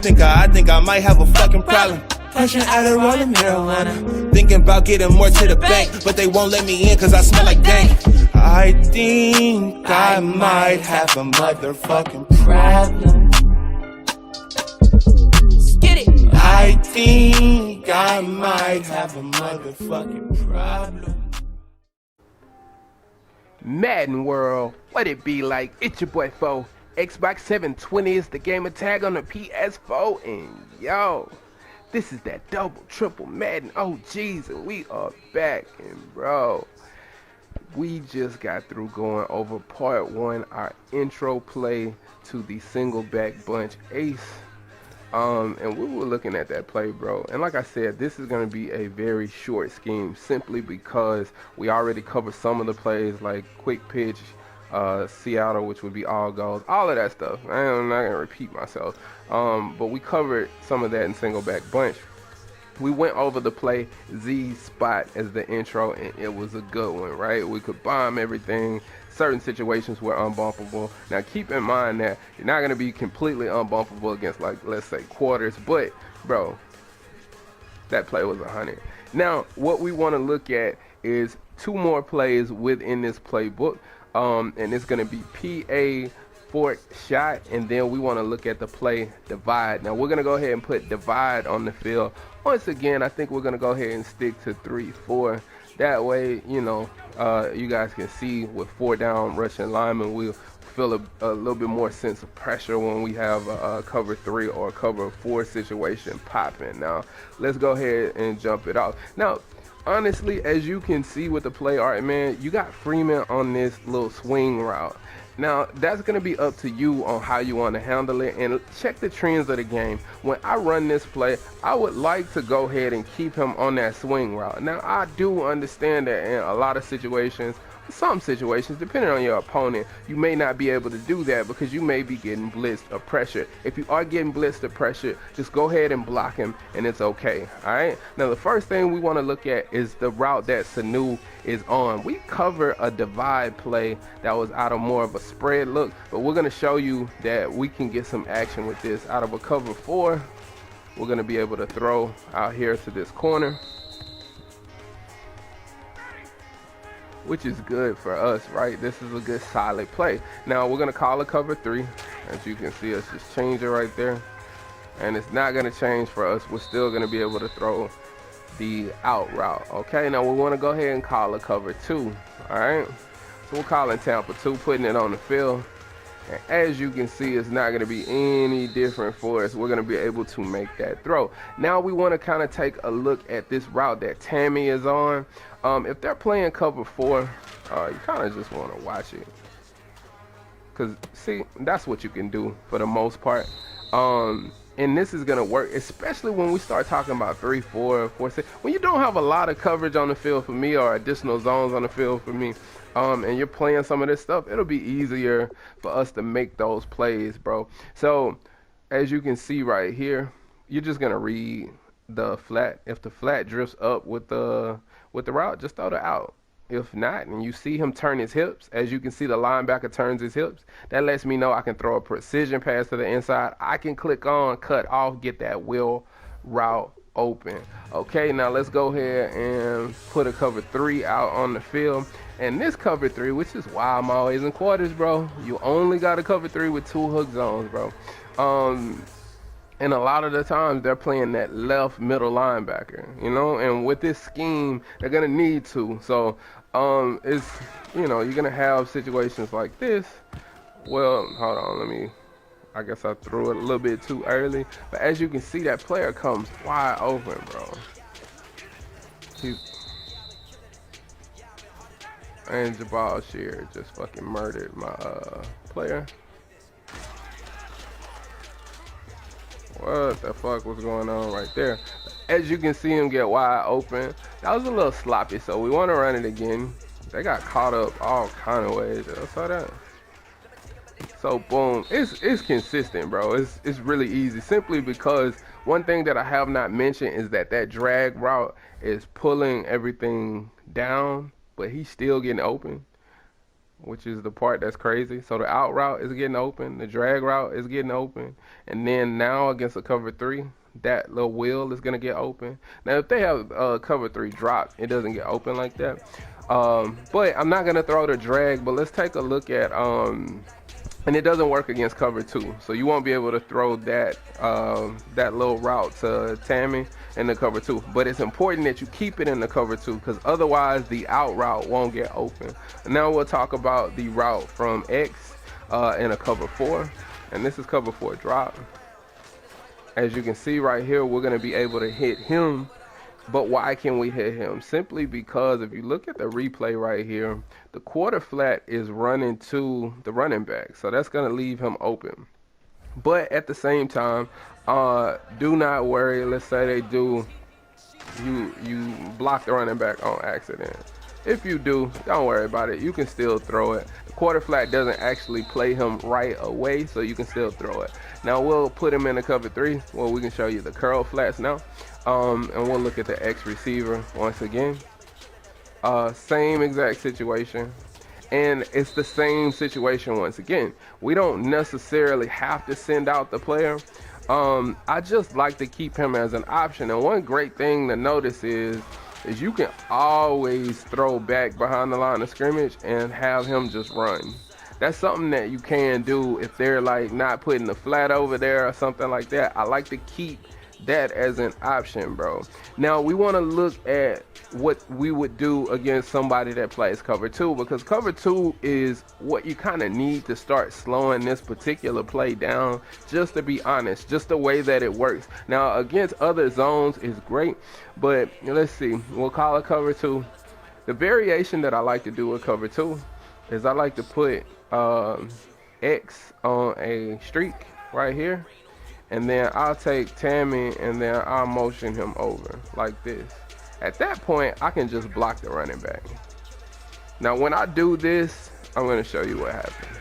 I think I might have a fucking problem. Pushing out a rolling marijuana. Thinking about getting more to the bank, but they won't let me in cause I smell like dank. I think I might have a motherfucking problem. Get it. I think I might have a motherfucking problem. Madden World, what it be like? It's your boy Fo. Xbox 720 is the gamer tag on the PS4, and yo, this is that double triple Madden OGs, and we are back. And bro, we just got through going over part 1, our intro play to the Singleback bunch ace. And we were looking at that play, bro, and like I said, this is going to be a very short scheme simply because we already covered some of the plays like quick pitch, Seattle, which would be all goals, all of that stuff. I'm not going to repeat myself, but we covered some of that in Singleback bunch. We went over the play Z spot as the intro, and it was a good one, right? We could bomb everything. Certain situations were unbumpable. Now keep in mind that you're not going to be completely unbumpable against, like, let's say quarters, but bro, that play was 100. Now what we want to look at is 2 more plays within this playbook, and it's going to be PA Fort shot, and then we want to look at the play divide. Now we're going to go ahead and put divide on the field. Once again, I think we're going to go ahead and stick to 3-4. That way, you know, you guys can see with 4 down rushing linemen, we'll feel a little bit more sense of pressure when we have a cover 3 or cover 4 situation popping. Now let's go ahead and jump it off. Now honestly, as you can see with the play art, man, you got Freeman on this little swing route. Now that's going to be up to you on how you want to handle it, and check the trends of the game. When I run this play, I would like to go ahead and keep him on that swing route. Now I do understand that in a lot of situations, some situations, depending on your opponent, you may not be able to do that because you may be getting blitzed or pressured. If you are getting blitzed or pressured, just go ahead and block him and it's okay. Alright, now the first thing we want to look at is the route that Sanu is on. We cover a divide play that was out of more of a spread look, but we're going to show you that we can get some action with this. Out of a cover 4, we're going to be able to throw out here to this corner, which is good for us, right? This is a good solid play. Now we're gonna call a cover 3. As you can see, us just change it right there, and it's not gonna change for us. We're still gonna be able to throw the out route. Okay, now we want to go ahead and call a cover 2. All right, so we're calling Tampa 2, putting it on the field, and as you can see, it's not going to be any different for us. We're going to be able to make that throw. Now we want to kind of take a look at this route that Tammy is on. If they're playing cover 4, you kind of just want to watch it, because see, that's what you can do for the most part. And this is going to work, especially when we start talking about 3-4, 4-6. When you don't have a lot of coverage on the field for me, or additional zones on the field for me, and you're playing some of this stuff, it'll be easier for us to make those plays, bro. So as you can see right here, you're just going to read the flat. If the flat drifts up with the route, just throw it out. If not, and you see him turn his hips, as you can see the linebacker turns his hips, that lets me know I can throw a precision pass to the inside. I can click on, cut off, get that wheel route open. Okay, now let's go ahead and put a cover 3 out on the field. And this cover 3, which is why I'm always in quarters, bro, you only got a cover 3 with 2 hook zones, bro. And a lot of the times they're playing that left middle linebacker, you know, and with this scheme, they're going to need to. So it's, you know, you're going to have situations like this. Well, hold on, I guess I threw it a little bit too early. But as you can see, that player comes wide open, bro. And Jabal Shear just fucking murdered my player. What the fuck was going on right there? As you can see him get wide open. That was a little sloppy, so we want to run it again. They got caught up all kind of ways. I saw that. So boom, it's consistent, bro. It's really easy, simply because one thing that I have not mentioned is that drag route is pulling everything down, but he's still getting open. which is the part that's crazy. So the out route is getting open, the drag route is getting open, and then now against a cover 3, that little wheel is gonna get open. Now if they have cover 3 drop, it doesn't get open like that. But I'm not gonna throw the drag. But let's take a look at and it doesn't work against cover 2, so you won't be able to throw that that little route to Tammy in the cover 2. But it's important that you keep it in the cover 2, because otherwise the out route won't get open. And now we'll talk about the route from X in a cover 4, and this is cover 4 drop. As you can see right here, we're going to be able to hit him. But why can we hit him? Simply because if you look at the replay right here, the quarter flat is running to the running back, so that's going to leave him open. But at the same time, do not worry. Let's say they do, you block the running back on accident. If you do, don't worry about it. You can still throw it. The quarter flat doesn't actually play him right away, so you can still throw it. Now we'll put him in the cover 3 where we can show you the curl flats now. And we'll look at the X receiver once again. Same exact situation. And it's the same situation once again. We don't necessarily have to send out the player. I just like to keep him as an option. And one great thing to notice is you can always throw back behind the line of scrimmage and have him just run. That's something that you can do if they're like not putting the flat over there or something like that. I like to keep that as an option, bro. Now we want to look at what we would do against somebody that plays cover 2, because cover 2 is what you kind of need to start slowing this particular play down, just to be honest, just the way that it works. Now against other zones is great, but let's see, we'll call it cover 2. The variation that I like to do with cover 2 is I like to put X on a streak right here, and then I'll take Tammy and then I'll motion him over like this. At that point, I can just block the running back. Now when I do this, I'm going to show you what happens.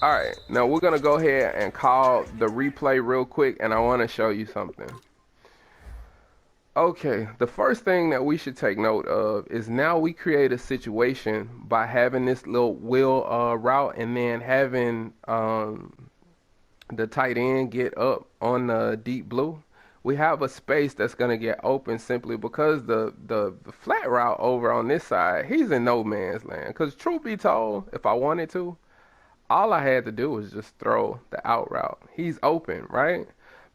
Alright, now we're going to go ahead and call the replay real quick, and I want to show you something. Okay, the first thing that we should take note of is now we create a situation by having this little wheel route, and then having the tight end get up on the deep blue. We have a space that's going to get open simply because the flat route over on this side, he's in no man's land. Because truth be told, if I wanted to, all I had to do was just throw the out route. He's open, right?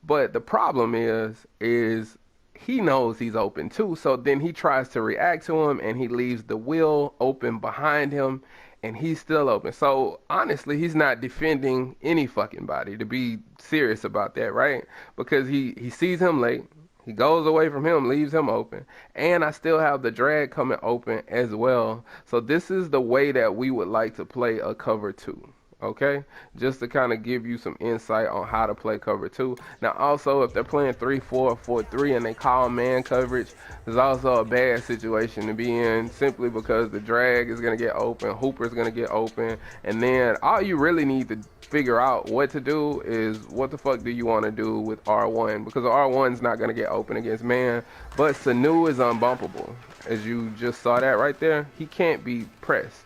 But the problem is he knows he's open too, so then he tries to react to him and he leaves the wheel open behind him, and he's still open. So honestly, he's not defending any fucking body, to be serious about that, right? Because he sees him late, he goes away from him, leaves him open, and I still have the drag coming open as well. So this is the way that we would like to play a cover 2. Okay, just to kind of give you some insight on how to play cover 2. Now also, if they're playing 3-4, 4-3 and they call man coverage, there's also a bad situation to be in, simply because the drag is going to get open, Hooper is going to get open, and then all you really need to figure out what to do is what the fuck do you want to do with R1, because R1's not going to get open against man, but Sanu is unbumpable. As you just saw that right there, he can't be pressed.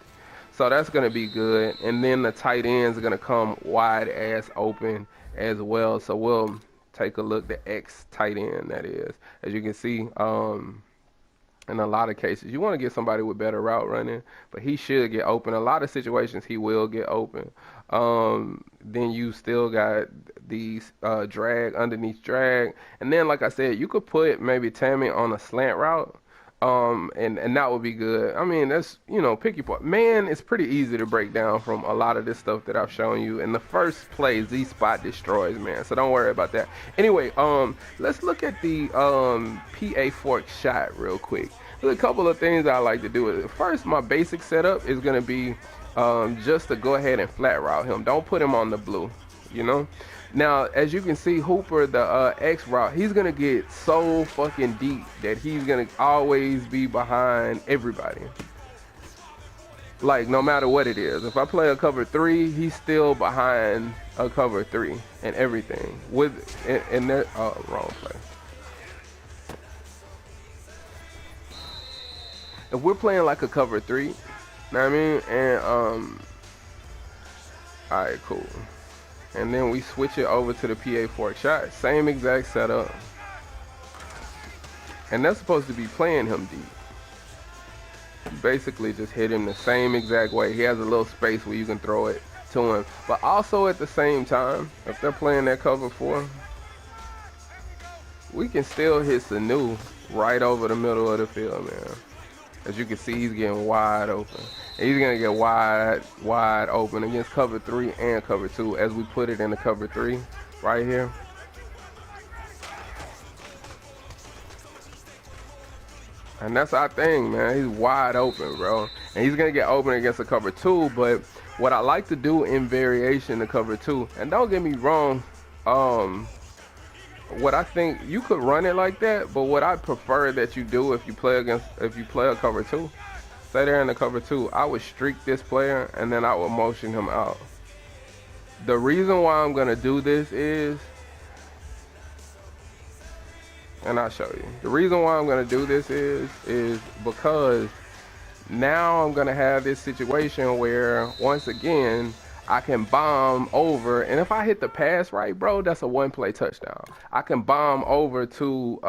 So that's going to be good. And then the tight ends are going to come wide ass open as well. So we'll take a look, the X tight end, that is. As you can see, in a lot of cases, you want to get somebody with better route running, but he should get open. A lot of situations, he will get open. Then you still got these drag, underneath drag. And then, like I said, you could put maybe Tammy on a slant route. And that would be good. I mean, that's, pick your part. Man, it's pretty easy to break down from a lot of this stuff that I've shown you. In the first play, Z-Spot destroys, man. So don't worry about that. Anyway, let's look at the PA fork shot real quick. There's a couple of things I like to do with it. First, my basic setup is going to be just to go ahead and flat route him. Don't put him on the blue, Now, as you can see, Hooper, the X route, he's going to get so fucking deep that he's going to always be behind everybody. Like, no matter what it is. If I play a cover 3, he's still behind a cover 3 and everything. And that, wrong play. if we're playing like a cover 3, know what I mean? And alright, cool. And then we switch it over to the PA fork shot. Same exact setup. And that's supposed to be playing him deep. Basically just hit him the same exact way. He has a little space where you can throw it to him. But also at the same time, if they're playing that cover 4, we can still hit Sanu right over the middle of the field, man. As you can see, he's getting wide open. And he's gonna get wide open against cover 3 and cover 2 as we put it in the cover 3 right here. And that's our thing, man. He's wide open, bro. And he's gonna get open against a cover 2, but what I like to do in variation to cover 2, and don't get me wrong, what I think you could run it like that, but what I prefer that you do if you play a cover 2, say they're in the cover 2, I would streak this player and then I would motion him out. The reason why I'm gonna do this is, and I'll show you. The reason why I'm gonna do this is because now I'm gonna have this situation where once again I can bomb over, and if I hit the pass right, bro, that's a 1-play touchdown. I can bomb over to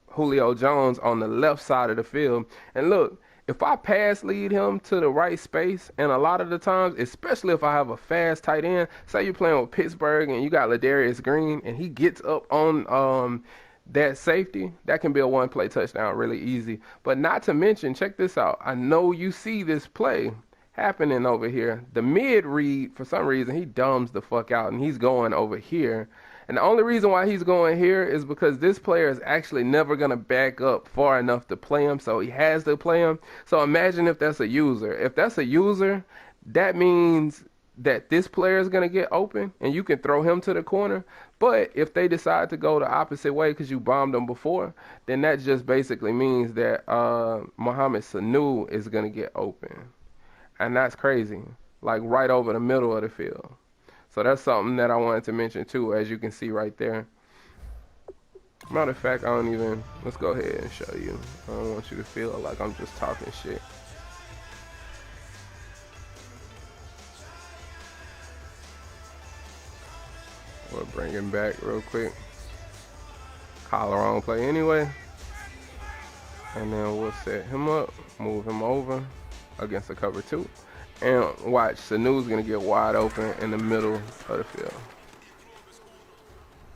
Julio Jones on the left side of the field, and look, if I pass lead him to the right space, and a lot of the times, especially if I have a fast tight end, say you're playing with Pittsburgh and you got Ladarius Green, and he gets up on that safety, that can be a 1-play touchdown really easy. But not to mention, check this out. I know you see this play happening over here. The mid read, for some reason, he dumbs the fuck out and he's going over here. And the only reason why he's going here is because this player is actually never going to back up far enough to play him, so he has to play him. So imagine if that's a user. If that's a user, that means that this player is going to get open and you can throw him to the corner. But if they decide to go the opposite way because you bombed them before, then that just basically means that Mohamed Sanu is going to get open. And that's crazy, like right over the middle of the field. So that's something that I wanted to mention too, as you can see right there. Matter of fact, let's go ahead and show you. I don't want you to feel like I'm just talking shit. We'll bring him back real quick. Collar on play anyway. And then we'll set him up, move him over against the cover 2. And watch, Sanu's gonna get wide open in the middle of the field.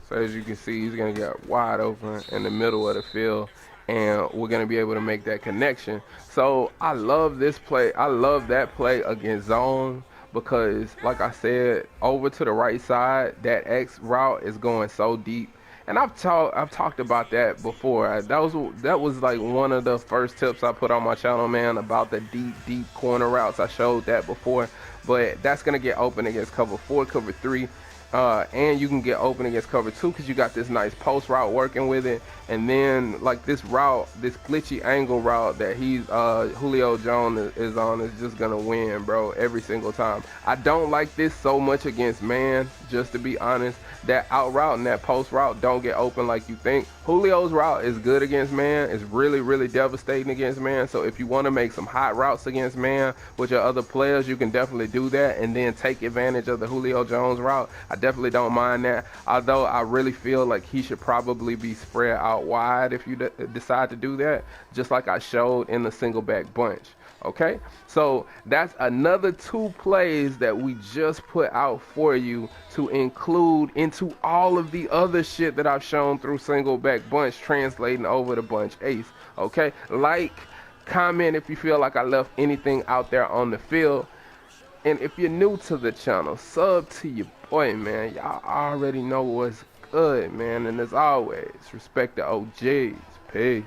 So as you can see, he's gonna get wide open in the middle of the field, and we're gonna be able to make that connection. So I love this play. I love that play against zone because, like I said, over to the right side, that X route is going so deep. And I've talked about that before. That was like one of the first tips I put on my channel, man, about the deep corner routes. I showed that before, but that's gonna get open against cover 4, cover 3, and you can get open against cover 2 because you got this nice post route working with it. And then like this route, this glitchy angle route that Julio Jones is on is just gonna win, bro, every single time. I don't like this so much against man, just to be honest. That out route and that post route don't get open like you think. Julio's route is good against man. It's really devastating against man. So if you want to make some hot routes against man with your other players, you can definitely do that and then take advantage of the Julio Jones route. I definitely don't mind that. Although I really feel like he should probably be spread out wide if you decide to do that, just like I showed in the single back bunch. Okay, so that's another 2 plays that we just put out for you to include into all of the other shit that I've shown through single back bunch translating over to bunch ace. Okay, like, comment if you feel like I left anything out there on the field, and if you're new to the channel, sub to your boy, man. Y'all already know what's good, man. And as always, respect the OGs. Peace.